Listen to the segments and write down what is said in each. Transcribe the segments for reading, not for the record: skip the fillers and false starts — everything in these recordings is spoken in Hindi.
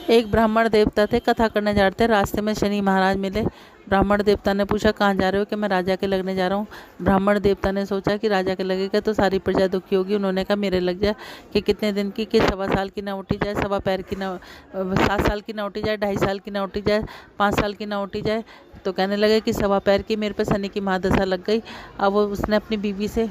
एक ब्राह्मण देवता थे, कथा करने जा रहे थे। रास्ते में शनि महाराज मिले। ब्राह्मण देवता ने पूछा कहाँ जा रहे हो? कि मैं राजा के लगने जा रहा हूँ। ब्राह्मण देवता ने सोचा कि राजा के लगेगा तो सारी प्रजा दुखी होगी। उन्होंने कहा मेरे लग जाए। कि कितने दिन की? कि 1.25 साल की ना उठी जाए, 1.25 पैर की ना, 7 साल की ना उठी जाए, 2.5 साल की ना उठी जाए, 5 साल की ना उठी जाए। तो कहने लगे कि 1.25 पैर की मेरे पे शनि की महादशा लग गई। अब वो उसने अपनी बीवी से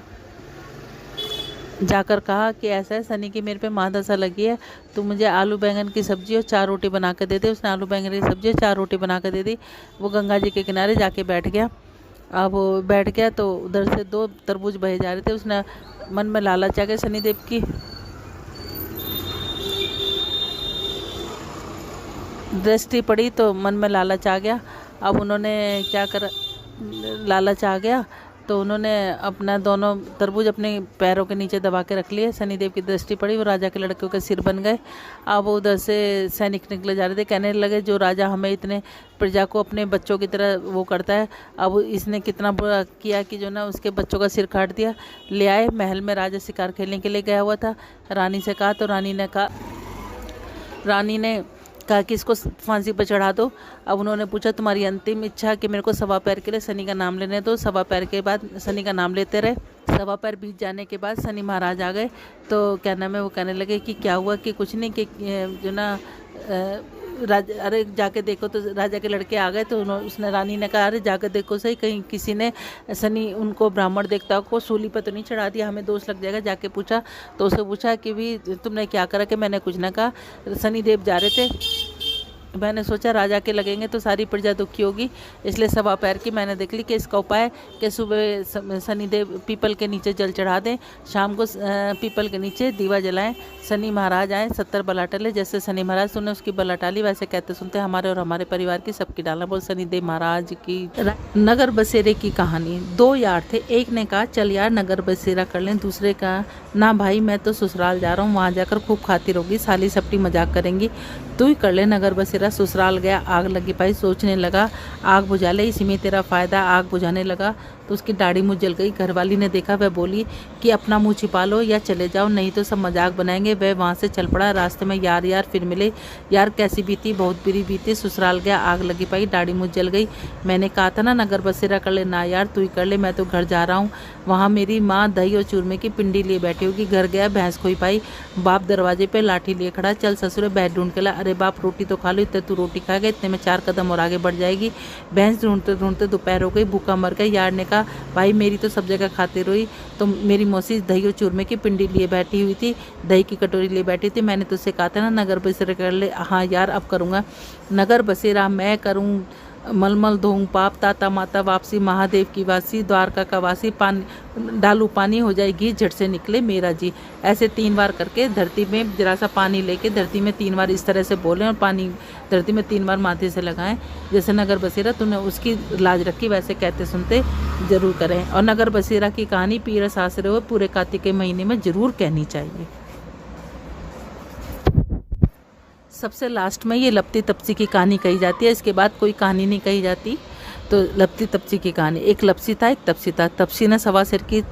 जाकर कहा कि ऐसा है, शनि की मेरे पे महादशा लगी है, तो मुझे आलू बैंगन की सब्जी और 4 रोटी बना कर दे दे। उसने आलू बैंगन की सब्जी और 4 रोटी बना कर दे दी। वो गंगा जी के किनारे जाके बैठ गया। अब वो बैठ गया तो उधर से 2 तरबूज बहे जा रहे थे। उसने मन में लालच आ गया, शनिदेव की दृष्टि पड़ी तो मन में लालच आ गया। अब उन्होंने क्या करा, लालच आ गया तो उन्होंने अपना दोनों तरबूज अपने पैरों के नीचे दबा के रख लिए। शनिदेव की दृष्टि पड़ी, वो राजा के लड़कों के सिर बन गए। अब वो उधर से सैनिक निकले जा रहे थे। कहने लगे जो राजा हमें इतने प्रजा को अपने बच्चों की तरह वो करता है, अब इसने कितना बुरा किया कि जो ना उसके बच्चों का सिर काट दिया। ले आए महल में। राजा शिकार खेलने के लिए गया हुआ था। रानी से कहा तो रानी ने कहा कि इसको फांसी पर चढ़ा दो। अब उन्होंने पूछा तुम्हारी अंतिम इच्छा कि मेरे को 1.25 पैर के लिए शनि का नाम लेने दो। 1.25 पैर के बाद शनि का नाम लेते रहे। 1.25 पैर बीत जाने के बाद शनि महाराज आ गए। तो क्या नाम है, वो कहने लगे कि क्या हुआ? कि कुछ नहीं, कि जो ना अरे जाके देखो। तो राजा के लड़के आ गए तो उसने रानी ने कहा अरे जाकर देखो सही, कहीं किसी ने शनि उनको ब्राह्मण देवता को सूली पर तो नहीं चढ़ा दिया, हमें दोष लग जाएगा। जाके पूछा तो उसे पूछा कि भी तुमने क्या करा? कि मैंने कुछ ना कहा, शनि देव जा रहे थे, मैंने सोचा राजा के लगेंगे तो सारी प्रजा दुखी होगी, इसलिए 1.25 पैर की मैंने देख ली। कि इसका उपाय कि सुबह शनिदेव पीपल के नीचे जल चढ़ा दें, शाम को पीपल के नीचे दीवा जलाएं, शनि महाराज आए 70 बला टले। जैसे शनि महाराज तूने उसकी बला टाली, वैसे कहते सुनते हमारे और हमारे परिवार की सबकी डालना। बोल शनिदेव महाराज की। नगर बसेरे की कहानी। 2 यार थे, एक ने कहा चल यार नगर बसेरा कर लें, दूसरे का ना भाई मैं तो ससुराल जा रहा हूँ, वहाँ जाकर खूब खातिर होगी, साली सपटी मजाक करेंगी, तू ही कर ले नगर बसेरा। ससुराल गया, आग लगी पाई, सोचने लगा आग बुझा ले, इसी में तेरा फ़ायदा। आग बुझाने लगा तो उसकी दाढ़ी मुँह जल गई। घरवाली ने देखा, वह बोली कि अपना मुँह छिपा लो या चले जाओ, नहीं तो सब मजाक बनाएंगे। वह वहाँ से चल पड़ा। रास्ते में यार फिर मिले। यार कैसी बीती? बहुत बुरी बीती। ससुराल गया, आग लगी पाई, दाढ़ी मुँह जल गई। मैंने कहा था ना नगर बसेरा कर ले। ना यार तू ही कर ले, मैं तो घर जा रहा हूँ, वहाँ मेरी माँ दही और चूरमे की पिंडी लिए बैठी होगी। घर गया, भैंस खोई पाई, बाप दरवाजे पे लाठी लिए खड़ा। चल ससुरे बैठ ढूंढ के ला। अरे बाप रोटी तो खा लो, इतने तू रोटी खा गया, इतने में 4 कदम और आगे बढ़ जाएगी। भैंस ढूंढते ढूंढते दोपहर हो गई, भूखा मर गया। यार ने कहा भाई मेरी तो सब जगह खातिर हुई, तो मेरी मौसी दही और चूरमे की पिंडी लिए बैठी हुई थी, दही की कटोरी लिए बैठी थी, मैंने तुझसे कहा था ना नगर बसेरा कर ले। हाँ यार अब करूँगा नगर बसेरा, मैं करूँ मलमल धोऊं पाप, ताता माता वापसी, महादेव की वासी, द्वारका का वासी, पानी डालू पानी हो जाएगी, झट से निकले मेरा जी। ऐसे 3 बार करके धरती में जरा सा पानी लेके धरती में 3 बार इस तरह से बोलें और पानी धरती में 3 बार माथे से लगाएं। जैसे नगर बसेरा तूने उसकी लाज रखी, वैसे कहते सुनते जरूर करें। और नगर बसेरा की कहानी पीर सासरे हो पूरे कार्तिक के महीने में जरूर कहनी चाहिए। सबसे लास्ट में ये लपती तपसी की कहानी कही जाती है, इसके बाद कोई कहानी नहीं कही जाती। तो लपती तपसी की कहानी। एक लपसी था, एक तपसी था। तपसी ने 1.25 सिर की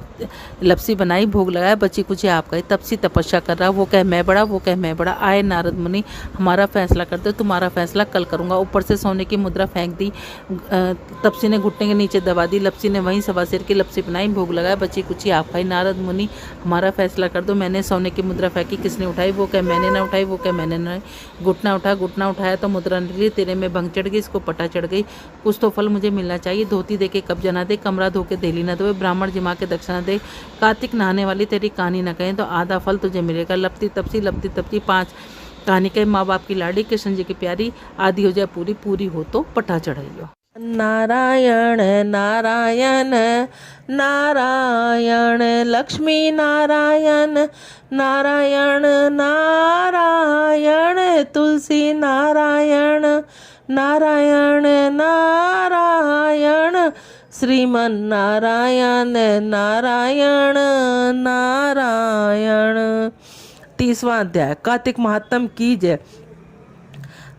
लपसी बनाई, भोग लगाया, बची कुछ आप गई। तपसी तपस्या कर रहा, वो कह मैं बड़ा, वो कह मैं बड़ा। आए नारद मुनि, हमारा फैसला कर दो, तुम्हारा फैसला कल करूँगा। ऊपर से सोने की मुद्रा फेंक दी। तपसी ने घुटने के नीचे दबा दी। लपसी ने वहीं 1.25 सिर की लपसी बनाई, भोग लगाया, बची कुछ आप खाई। नारद मुनि हमारा फैसला कर दो, मैंने सोने की मुद्रा फेंकी, किसने उठाई? वो कह मैंने ना उठाई, वो कह मैंने ना। घुटना उठाया तो मुद्रा निकली, तेरे में भंग चढ़ गई, इसको पटा चढ़ गई। कुछ तो फल मुझे मिलना चाहिए। धोती दे के कब्जा ना दे, कमरा धो के देली ना धोए, ब्राह्मण जिमा के दक्षिणा दे, कार्तिक नहाने वाली तेरी कहानी ना कहें तो आधा फल तुझे मिलेगा। लपती तपसी 5 कहानी कहे, माँ बाप की लाडी, कृष्ण जी की प्यारी, आदि हो जाए पूरी, पूरी हो तो पटा चढ़ाइयो। नारायण नारायण नारायण लक्ष्मी नारायण नारायण नारायण तुलसी नारायण नारायण नारायण श्रीमन नारायण नारायण नारायण। 30वां अध्याय कार्तिक महात्म की जय।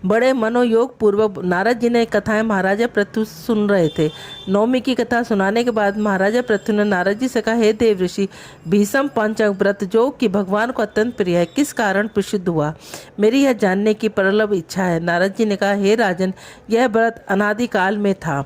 बड़े मनोयोग पूर्वक नारद जी ने कथाएं महाराजा पृथु सुन रहे थे। नवमी की कथा सुनाने के बाद महाराजा पृथु ने नारद जी से कहा, हे देव ऋषि, भीषम पंचक व्रत जो कि भगवान को अत्यंत प्रिय है, किस कारण प्रसिद्ध हुआ, मेरी यह जानने की प्रबल इच्छा है। नारद जी ने कहा, हे राजन, यह व्रत अनादिकाल में था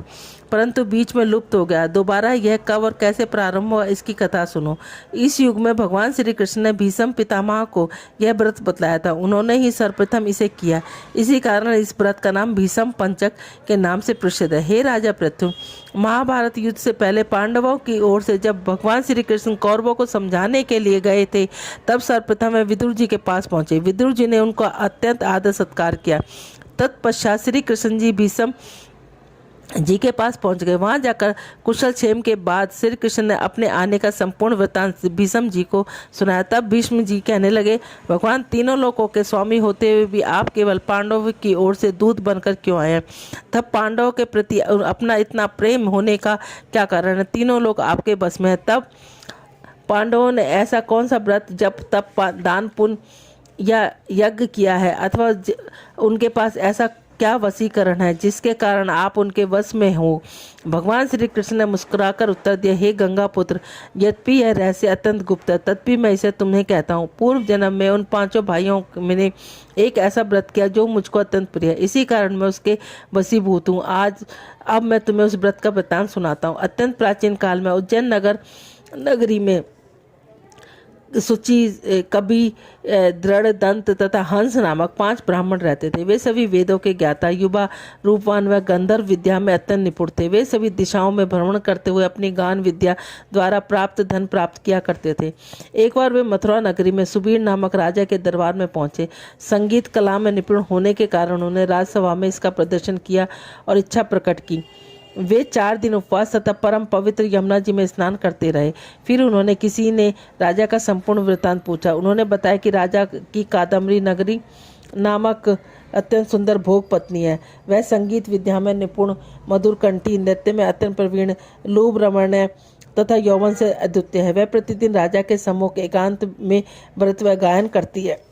परंतु बीच में लुप्त हो गया। दोबारा यह कब और कैसे प्रारंभ हुआ, इसकी कथा सुनो। इस युग में भगवान श्री कृष्ण ने भीष्म पितामह को यह व्रत बतलाया था। उन्होंने ही सर्वप्रथम इसे किया। इसी कारण इस व्रत का नाम भीष्म पंचक के नाम से प्रसिद्ध है। हे राजा पृथु, महाभारत युद्ध से पहले पांडवों की ओर से जब भगवान श्री कृष्ण कौरवों को समझाने के लिए गए थे, तब सर्वप्रथम वे विदुर जी के पास पहुंचे। विदुर जी ने उनका अत्यंत आदर सत्कार किया। तत्पश्चात श्री कृष्ण जी भीष्म जी के पास पहुंच गए। वहां जाकर कुशल क्षेम के बाद श्री कृष्ण ने अपने आने का संपूर्ण वृत्तांत भीष्म जी को सुनाया। तब भीष्म जी कहने लगे, भगवान तीनों लोकों के स्वामी होते हुए भी आप केवल पांडवों की ओर से दूत बनकर क्यों आए? तब पांडवों के प्रति अपना इतना प्रेम होने का क्या कारण है? तीनों लोग आपके बस में है। तब पांडवों ने ऐसा कौन सा व्रत जब तब दान पुण्य या यज्ञ किया है, अथवा उनके पास ऐसा क्या वशीकरण है जिसके कारण आप उनके वश में हो? भगवान श्री कृष्ण ने मुस्कुराकर उत्तर दिया, हे गंगा पुत्र, यद्यपि यह रहस्य अत्यंत गुप्त है, तथापि मैं इसे तुम्हें कहता हूँ। पूर्व जन्म में उन पांचों भाइयों मैंने एक ऐसा व्रत किया जो मुझको अत्यंत प्रिय है, इसी कारण मैं उसके वशीभूत हूँ। अब मैं तुम्हें उस व्रत का वृत्तांत सुनाता हूँ। अत्यंत प्राचीन काल में उज्जैन नगरी में सुचि, कवि, दृढ़ दंत तथा हंस नामक 5 ब्राह्मण रहते थे। वे सभी वेदों के ज्ञाता, युवा, रूपवान व गंधर्व विद्या में अत्यंत निपुण थे। वे सभी दिशाओं में भ्रमण करते हुए अपनी गान विद्या द्वारा प्राप्त धन प्राप्त किया करते थे। एक बार वे मथुरा नगरी में सुबीर नामक राजा के दरबार में पहुंचे। संगीत कला में निपुण होने के कारण उन्होंने राजसभा में इसका प्रदर्शन किया और इच्छा प्रकट की। वे 4 दिन उपवास तथा परम पवित्र यमुना जी में स्नान करते रहे। फिर उन्होंने किसी ने राजा का संपूर्ण वृत्तांत पूछा। उन्होंने बताया कि राजा की कादम्बरी नगरी नामक अत्यंत सुंदर भोग पत्नी है। वह संगीत विद्या में निपुण, मधुर कंठी, नृत्य में अत्यंत प्रवीण, लूभ रमणीय तथा यौवन से अद्वितीय है। वह प्रतिदिन राजा के सम्मुख एकांत में व्रत व गायन करती है।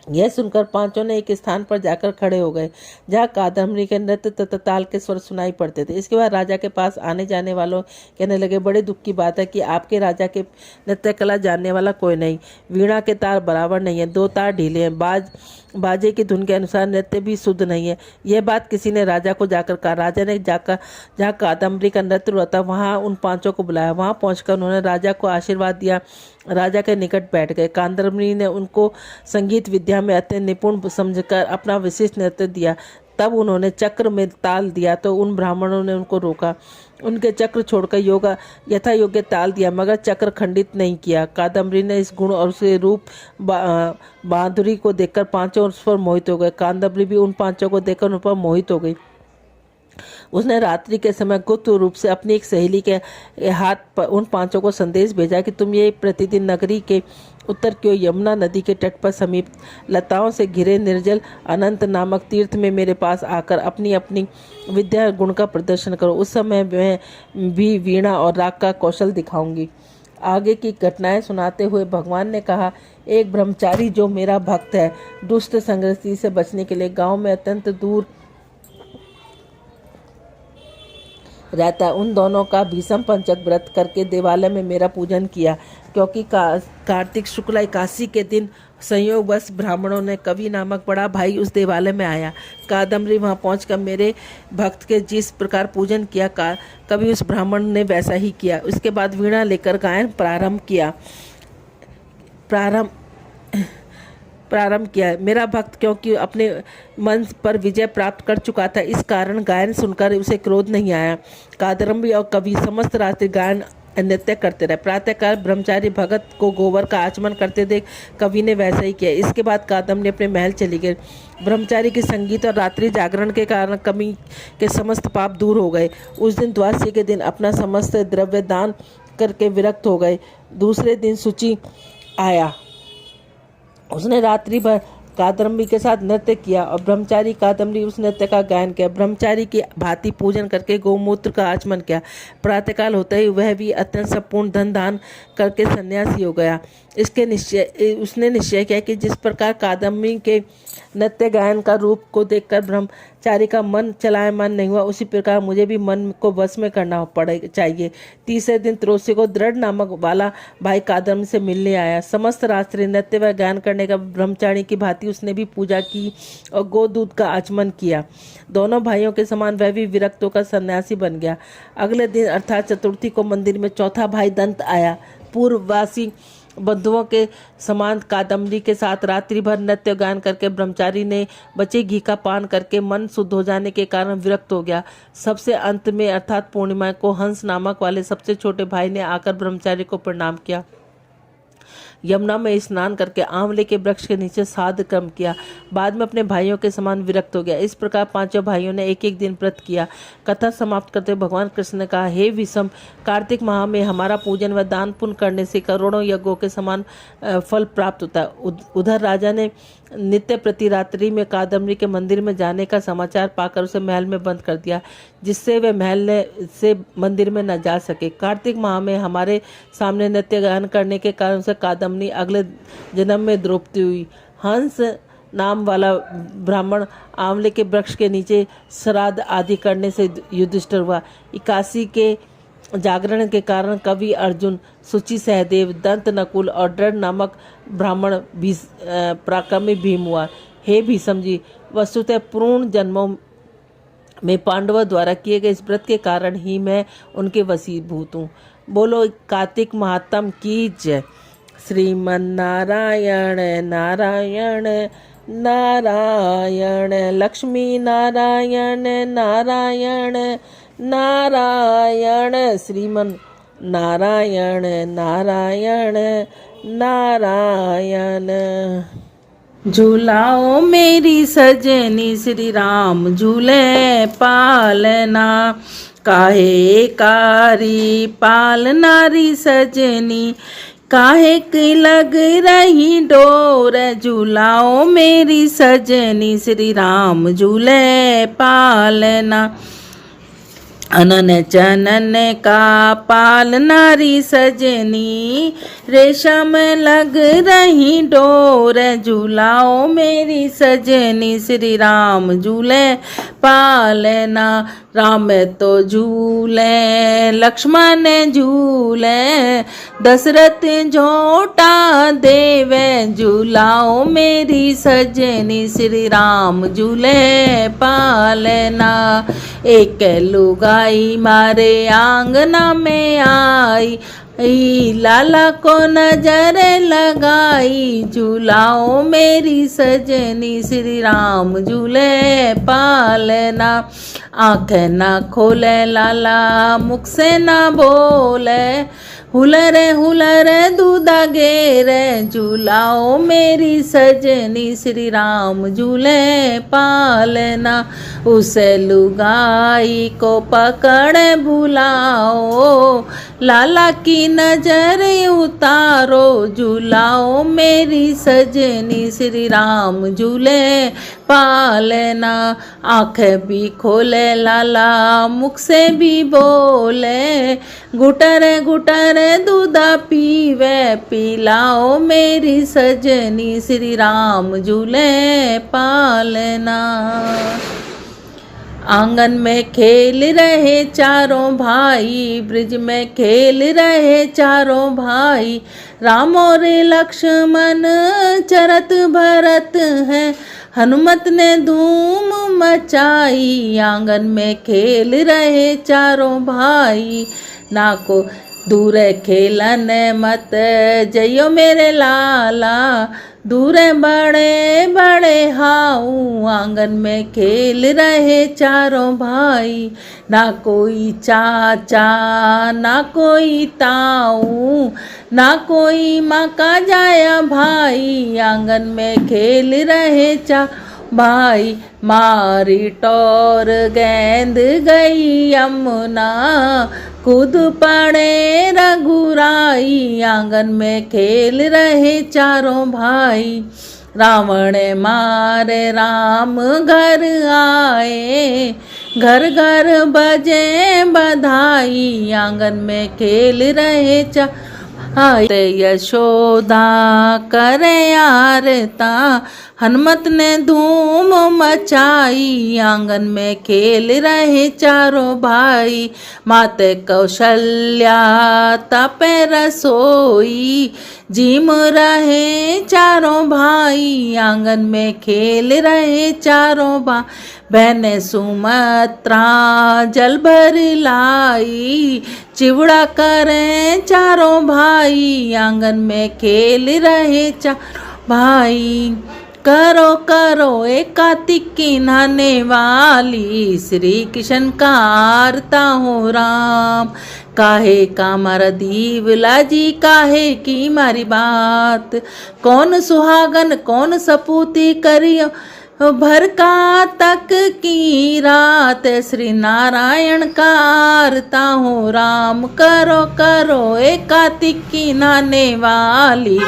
यह सुनकर पांचों ने एक स्थान पर जाकर खड़े हो गए जहाँ कादम्बरी के नृत्य तथा ताल के स्वर सुनाई पड़ते थे। इसके बाद राजा के पास आने जाने वालों कहने लगे, बड़े दुख की बात है कि आपके राजा के नृत्य कला जानने वाला कोई नहीं। वीणा के तार बराबर नहीं है, 2 तार ढीले हैं, बाजे की धुन के अनुसार नृत्य भी शुद्ध नहीं है। यह बात किसी ने राजा को जाकर कहा। राजा ने जाकर जहाँ कादम्बरी का नृत्य हुआ था वहाँ उन पांचों को बुलाया। वहाँ पहुंचकर उन्होंने राजा को आशीर्वाद दिया। राजा के निकट बैठ गए। कादम्बरी ने उनको संगीत विद्या में अत्यंत निपुण समझकर अपना विशिष्ट नृत्य दिया। तब उन्होंने चक्र में ताल दिया तो उन ब्राह्मणों ने उनको रोका। उनके चक्र छोड़कर यथा योग्य ताल दिया, मगर चक्र खंडित नहीं किया। कादम्बरी ने इस गुण और उसके रूप बहादुरी को देखकर पांचों उस पर मोहित हो गए। कादम्बरी भी उन पांचों को देखकर उन पर मोहित हो गई। उसने रात्रि के समय गुप्त रूप से अपनी एक सहेली के हाथ पर उन पांचों को संदेश भेजा कि तुम ये प्रतिदिन नगरी के उत्तर की ओर यमुना नदी के तट पर समीप लताओं से घिरे निर्जल अनंत नामक तीर्थ में मेरे पास आकर अपनी अपनी विद्या गुण का प्रदर्शन करो। उस समय मैं भी वीणा और राग का कौशल दिखाऊंगी। आगे की घटनाएं सुनाते हुए भगवान ने कहा, एक ब्रह्मचारी जो मेरा भक्त है, दुष्ट संगति से बचने के लिए गांव में अत्यंत दूर रहता। उन दोनों का भीष्म पंचक व्रत करके देवालय में मेरा पूजन किया, क्योंकि कार्तिक शुक्ला एकादशी के दिन संयोगवश ब्राह्मणों ने कवि नामक बड़ा भाई उस देवालय में आया। कादम्बरी वहां पहुंचकर मेरे भक्त के जिस प्रकार पूजन किया, कवि उस ब्राह्मण ने वैसा ही किया। उसके बाद वीणा लेकर गायन प्रारंभ किया। मेरा भक्त क्योंकि अपने मन पर विजय प्राप्त कर चुका था, इस कारण गायन सुनकर उसे क्रोध नहीं आया। कादम्बरी और कवि समस्त रात्रि गायन नृत्य करते रहे। प्रातःकाल ब्रह्मचारी भगत को गोबर का आचमन करते देख कवि ने वैसा ही किया। इसके बाद कादम्बरी अपने महल चली गई। ब्रह्मचारी की संगीत और रात्रि जागरण के कारण कवि के समस्त पाप दूर हो गए। उस दिन द्वादशी के दिन अपना समस्त द्रव्य दान करके विरक्त हो गए। दूसरे दिन शुचि आया। उसने रात्रि भर कादम्बरी के साथ नृत्य किया और ब्रह्मचारी कादम्बरी उस नृत्य का गायन किया। ब्रह्मचारी की भांति पूजन करके गौमूत्र का आचमन किया। प्रातःकाल होते ही वह भी अत्यंत संपूर्ण धन दान करके सन्यासी हो गया। उसने निश्चय किया कि जिस प्रकार कादम्बरी के नृत्य गायन का रूप को देखकर ब्रह्मचारी का मन चलायमान नहीं हुआ, उसी प्रकार मुझे भी मन को वश में करना चाहिए। तीसरे दिन त्रोसी को दृढ़ नामक वाला भाई कादम्बरी से मिलने आया। समस्त रात्रि नृत्य व गायन करने का ब्रह्मचारी की भांति उसने भी पूजा की और गोदूध का आचमन किया। दोनों भाइयों के समान वह भी विरक्त होकर सन्यासी बन गया। अगले दिन अर्थात चतुर्थी को मंदिर में चौथा भाई दंत आया। पूर्ववासी बंधुओं के समान कादम्बरी के साथ रात्रि भर नृत्य गायन करके ब्रह्मचारी ने बचे घी का पान करके मन शुद्ध हो जाने के कारण विरक्त हो गया। सबसे अंत में अर्थात पूर्णिमा को हंस नामक वाले सबसे छोटे भाई ने आकर ब्रह्मचारी को प्रणाम किया। यमुना में स्नान करके आंवले के वृक्ष के नीचे साध कर्म किया। बाद में अपने भाइयों के समान विरक्त हो गया। इस प्रकार पांचों भाइयों ने एक एक दिन व्रत किया। कथा समाप्त करते भगवान कृष्ण ने कहा, हे विषम, कार्तिक माह में हमारा पूजन व दान पुण्य करने से करोड़ों यज्ञों के समान फल प्राप्त होता है। उधर राजा ने नित्य प्रति रात्रि में कादम्बरी के मंदिर में जाने का समाचार पाकर उसे महल में बंद कर दिया, जिससे वे महल से मंदिर में न जा सके। कार्तिक माह में हमारे सामने नृत्य गायन करने के कारण उसे कादम्बरी अगले जन्म में द्रौपदी हुई। हंस नाम वाला ब्राह्मण आंवले के वृक्ष के नीचे श्राद्ध आदि करने से युधिष्ठिर हुआ। 81 के जागरण के कारण कवि अर्जुन, सुचि सहदेव, दंत नकुल और दृढ़ नामक ब्राह्मण भी पराक्रमी भीम हुआ। हे भीष्म जी, वस्तुतः पूर्ण जन्मों में पांडवों द्वारा किए गए इस व्रत के कारण ही मैं उनके वशीभूत हूँ। बोलो कार्तिक महात्म की जय। श्रीमन्नारायण नारायण नारायण, लक्ष्मी नारायण नारायण नारायण, श्रीमन नारायण नारायण नारायण। झूलाओ मेरी सजनी श्री राम झूले पालना, काहे कारी पालनारी सजनी, काहे की लग रही डोर, झूलाओ मेरी सजनी श्री राम झूले पालना। अनन चनन का पाल नारी सजनी, रेशम लग रही डोर, झूलाओ मेरी सजनी श्री राम झूले पालना। राम तो झूले लक्ष्मण झूले, दशरथ झोटा देवे, झूलाओ मेरी सजनी श्री राम झूले पालना। एक लुगाई मारे आंगना में आई, लाला को नजर लगाई, झूलाओ मेरी सजनी श्री राम झूले पालना। आँख ना खोले लाला मुख से ना बोले, हुलरे हुलरे दूधा गेरे, झूलाओ मेरी सजनी श्री राम झूले पालना। उसे लुगाई को पकड़ बुलाओ, लाला की नजर उतारो, झूलाओ मेरी सजनी श्री राम झूले पालना। आँख भी खोले लाला मुख से भी बोले, घुटर घुटर दूधा पीवे, पिलाओ मेरी सजनी श्री राम झूले पालना। आंगन में खेल रहे चारों भाई, ब्रिज में खेल रहे चारों भाई, राम और लक्ष्मण चरत भरत हैं, हनुमत ने धूम मचाई। आंगन में खेल रहे चारों भाई, ना को दूर खेलन मत जइयो मेरे लाला, दूर बड़े बड़े हाऊ। आंगन में खेल रहे चारों भाई, ना कोई चाचा ना कोई ताऊ, ना कोई माँ का जाया भाई। आंगन में खेल रहे भाई, मारी टोर गेंद गई यमुना, कूद पड़े रघुराई। आंगन में खेल रहे चारों भाई, रावण मारे राम घर आए, घर घर बजे बधाई। आंगन में खेल रहे ते यशोदा करे आरता, हनुमत ने धूम मचाई, आंगन में खेल रहे चारों भाई। माते कौशल्या तपे रसोई, जिम रहे चारों भाई, आंगन में खेल रहे चारों भाई। बहने सुमत्रा जल भर लाई, चिवड़ा करें चारों भाई, आंगन में खेल रहे चारों भाई। करो करो एक कार्तिक की नहाने वाली, श्री कृष्ण का आरता हो राम। काहे का मारा दीवला जी, काहे की मारी बात, कौन सुहागन कौन सपूती करियो भर का तक की रात। श्री नारायण का आरता हो राम, करो करो एक कार्तिक की नहाने वाली,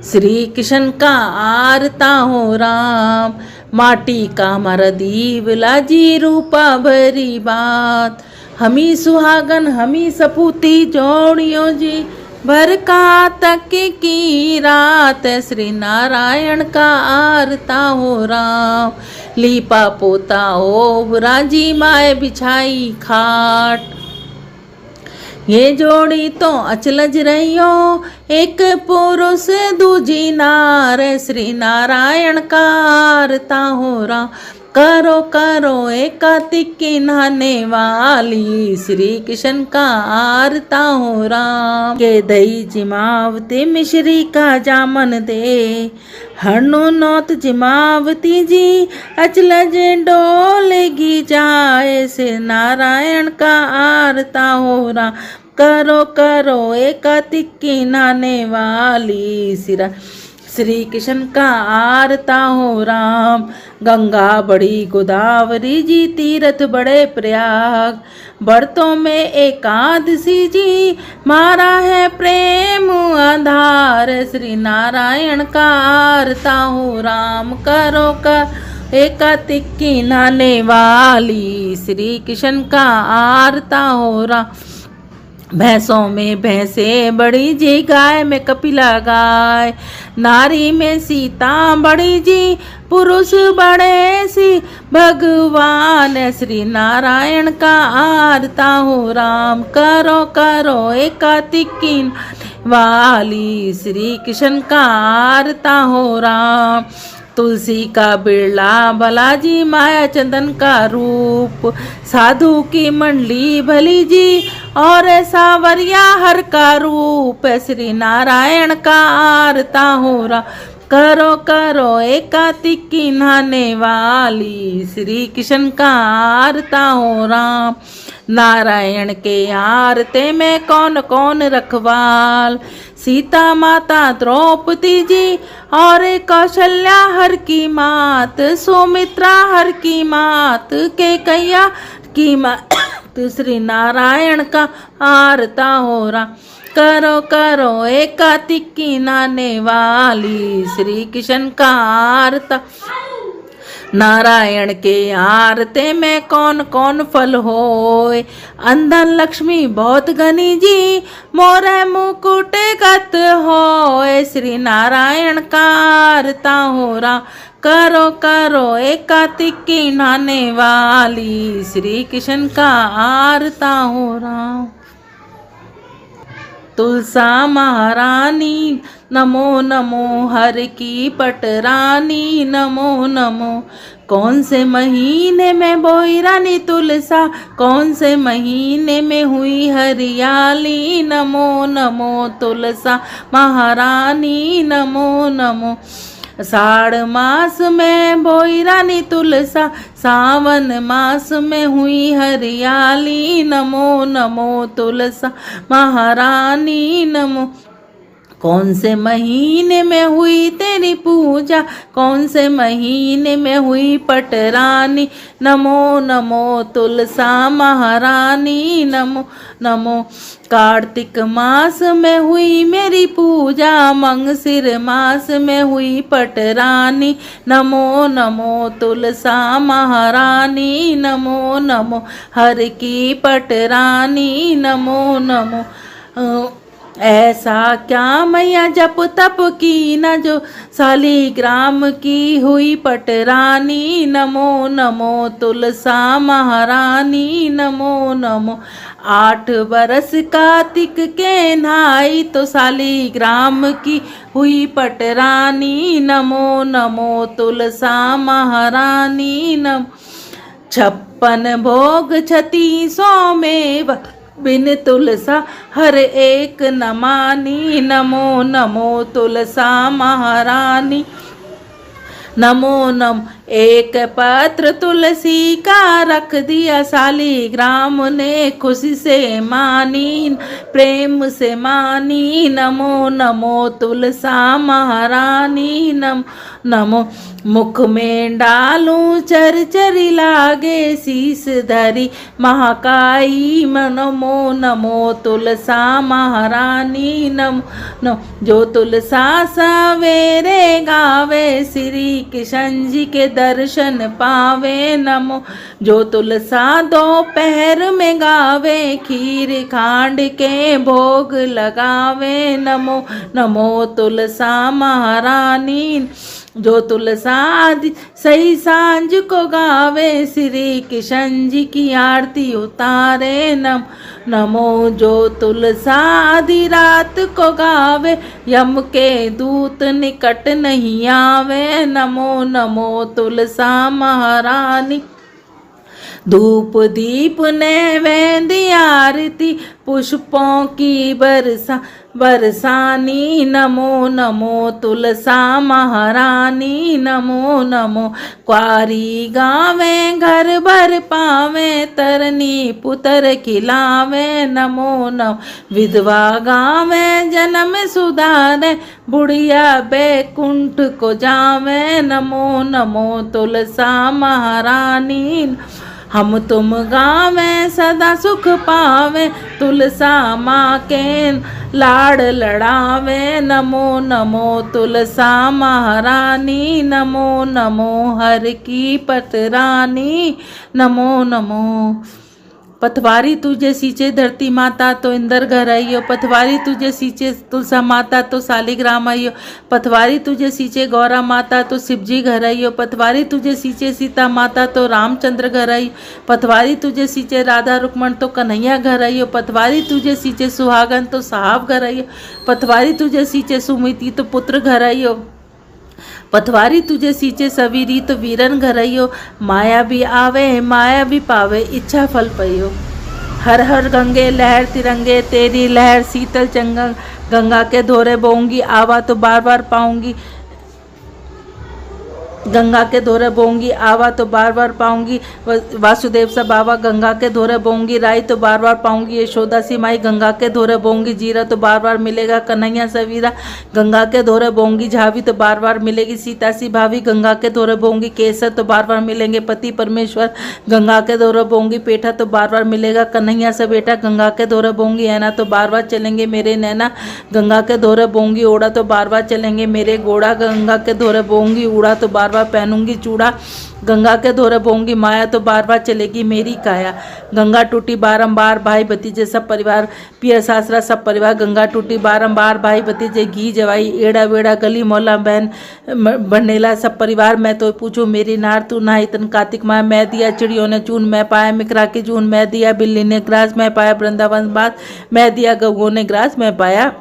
श्री कृष्ण का आरता हो राम। माटी का मारा दीवला जी, रूपा भरी बात, हमी सुहागन हमी सपूती जोड़ियो जी, भर का तक की रात। श्री नारायण का आरता हो राम। लीपा पोता हो राजी, माए बिछाई खाट, ये जोड़ी तो अचलज रहियो, एक पुरुष दूजी नार। श्री नारायण का आरता हो राम, करो करो एक कार्तिक की नहाने वाली, श्री कृष्ण का आरता हो राम। के दही जिमावती मिश्री का जामन दे, हरनो नौत जिमावती जी, अचलज डोलेगी जाए। श्री नारायण का आरता हो राम, करो करो एक कार्तिक की नहाने वाली, श्री कृष्ण का आरता हो राम। गंगा बड़ी गोदावरी जी, तीर्थ बड़े प्रयाग, व्रतों में एकादशी जी, मारा है प्रेम आधार। श्री नारायण का आरता हो राम, करो कर एक कार्तिक की नहाने वाली, श्री कृष्ण का आरता हो राम। भैंसों में भैंसे बड़ी जी, गाय में कपिला गाय, नारी में सीता बड़ी जी, पुरुष बड़े सी भगवान। श्री नारायण का आरता हो राम, करो करो एक कार्तिक की वाली, श्री कृष्ण का आरता हो राम। तुलसी का बिरला बालाजी, माया चंदन का रूप, साधु की मंडली भली जी, और सावरिया हर का रूप। श्री नारायण का आरता हो राम, करो करो एक कार्तिक की नहाने वाली, श्री कृष्ण का आरता हो राम। नारायण के आरते में कौन कौन रखवाल, सीता माता द्रौपदी जी, और कौशल्या हर की मात, सुमित्रा हर की मात, कैकेयी की मात। श्री नारायण का आरता हो राम, करो करो एक कार्तिक की नहाने वाली, श्री कृष्ण का आरता। नारायण के आरते में कौन कौन फल होए, अंधन लक्ष्मी बहुत घनी जी, मोरे मुकुट गत होए। श्री नारायण का आरता हो राम, करो करो एक कार्तिक की नहाने वाली, श्री कृष्ण का आरता हो राम। तुलसा महारानी नमो नमो, हर की पटरानी नमो नमो। कौन से महीने में बोई रानी तुलसा, कौन से महीने में हुई हरियाली, नमो नमो तुलसा महारानी नमो नमो। साढ़ मास में बोई रानी तुलसा, सावन मास में हुई हरियाली, नमो नमो तुलसा महारानी नमो। कौन से महीने में हुई तेरी पूजा, कौन से महीने में हुई पटरानी, नमो नमो तुलसा महारानी नमो नमो। कार्तिक मास में हुई मेरी पूजा, मंगसिर मास में हुई पटरानी, नमो नमो तुलसा महारानी नमो नमो। हर की पटरानी नमो नमो। ऐसा क्या मैया जप तप की न जो शालिग्राम की हुई पटरानी। नमो नमो तुलसा महारानी नमो नमो। 8 बरस कार्तिक के नहाई तो शालिग्राम की हुई पटरानी। नमो नमो तुलसा महारानी नमो। 56 भोग 3600 में बिन तुलसा हर एक न मानी। नमो नमो तुलसा महारानी नमो नमो। 1 पत्र तुलसी का रख दिया शालिग्राम ने खुशी से मानी प्रेम से मानी। नमो नमो तुलसा महारानी नमो नमो। मुख में डालूं चरचरी लागे शीस धरी महाकाई। नमो नमो तुलसा महारानी नमो नमो। जो तुलसा सवेरे गावे श्री किशन जी के दर्शन पावे। नमो। जो तुलसा दोपहर में गावे खीर खांड के भोग लगावे। नमो नमो तुलसा महारानी। जो तुलसा सही सांझ को गावे श्री किशन जी की आरती उतारे। नमो। जो तुलसा आधी रात को गावे यम के दूत निकट नहीं आवे। नमो नमो तुलसा महारानी। धूप दीप नैवेद्य आरती पुष्पों की बरसानी। नमो नमो तुलसा महारानी नमो नमो। क्वारी गावे घर भर पावे तरनी पुत्र खिलावे। नमो नमो। विधवा गावे जन्म सुधारे बुढ़िया बैकुंठ को जावे। नमो नमो तुलसा महारानी। हम तुम गावे सदा सुख पावे तुलसा माँ के लाड़ लड़ावे। नमो नमो तुलसा महारानी नमो नमो। हर की पतरानी नमो नमो। पथवारी तुझे सींचे धरती माता तो इंद्र घर आइयो। पथवारी तुझे सींचे तुलसा माता तो शालिग्राम आइयो। पथवारी तुझे सींचे गौरा माता तो शिवजी घर आइयो। पथवारी तुझे सींचे सीता माता तो रामचंद्र घर आई। पथवारी तुझे सींचे राधा रुक्मण तो कन्हैया घर आइयो। पथवारी तुझे सींचे सुहागन तो साहब घर आइयो। पथवारी तुझे सींचे सुमिति तो पुत्र घर आइयो। पथवारी तुझे सींचे सवीरी तो वीरन घर आइयो। माया भी आवे माया भी पावे इच्छा फल पइयो। हर हर गंगे लहर तिरंगे तेरी लहर शीतल चंगा गंगा के धोरे बोऊंगी आवा तो बार बार पाऊंगी। गंगा के धोरे बोऊंगी आवा तो बार बार पाऊंगी। वासुदेव सा बाबा गंगा के धोरे बोऊंगी। राई तो बार बार पाऊंगी। यशोदा सी माई गंगा के धोरे बोऊंगी। जीरा तो बार बार मिलेगा। कन्हैया सवीरा गंगा के धोरे बोऊंगी। झावी तो बार बार मिलेगी। सीता सी भाभी गंगा के धोरे बोऊंगी। केसर तो बार बार मिलेंगे। पति परमेश्वर गंगा के धोरे बोऊंगी। पेठा तो बार बार मिलेगा। कन्हैया सा बेटा गंगा के धोरे बोऊंगी। ऐना तो बार बार चलेंगे मेरे नैना गंगा के धोरे बोऊंगी। ओढ़ा तो बार बार चलेंगे मेरे घोड़ा गंगा के धोरे बोऊंगी। ऊड़ा तो बार बार पहनूंगी चूड़ा गंगा के धोरे बोऊंगी। माया तो बार बार चलेगी मेरी काया। गंगा टूटी बारंबार भाई भतीजे सब परिवार पियर सासरा सब परिवार। गंगा टूटी बारंबार भाई भतीजे घी जवाई एड़ा वेड़ा गली मोहल्ला बहन बनेला सब परिवार। मैं तो पूछूं मेरी नार तू ना इतन कार्तिक माँ। मैं दिया चिड़ियों ने चून मैं पाया मिकरा के जून। मैं दिया बिल्ली ने ग्रास मैं पाया वृंदावन बात। मैं दिया गऊ ने ग्रास मैं पाया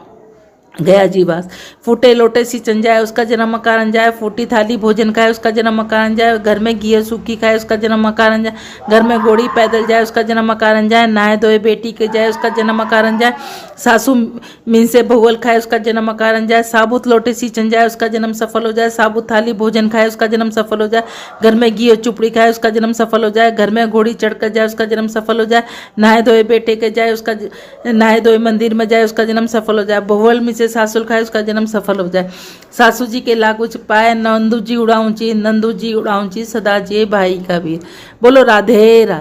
गया जीवास। फूटे लोटे सिंचन जाए उसका जन्म कारण जाए। फूटी थाली भोजन खाए उसका जन्म कारण जाए। घर में घी सूखी खाए उसका जन्म कारण जाए। घर में घोड़ी पैदल जाए उसका जन्म कारण जाए। नहाए धोए बेटी के जाए उसका जन्म कारण जाए। सासू मीन से भोगल खाए उसका जन्म कारण जाए। साबुत लोटे सिंचन जाए उसका जन्म सफल हो जाए। साबुत थाली भोजन खाए उसका जन्म सफल हो जाए। घर में घी और चुपड़ी खाए उसका जन्म सफल हो जाए। घर में घोड़ी चढ़कर जाए उसका जन्म सफल हो जाए। नहाए धोए बेटे के जाए उसका नहाए धोए मंदिर में जाए उसका जन्म सफल हो जाए। बहुवल में से सासुल खाए उसका जन्म सफल हो जाए। सासू जी के लागू पाए नंदू जी उड़ाऊंची नंदू जी उड़ाऊंची सदा जे भाई का वीर। बोलो राधे राधे।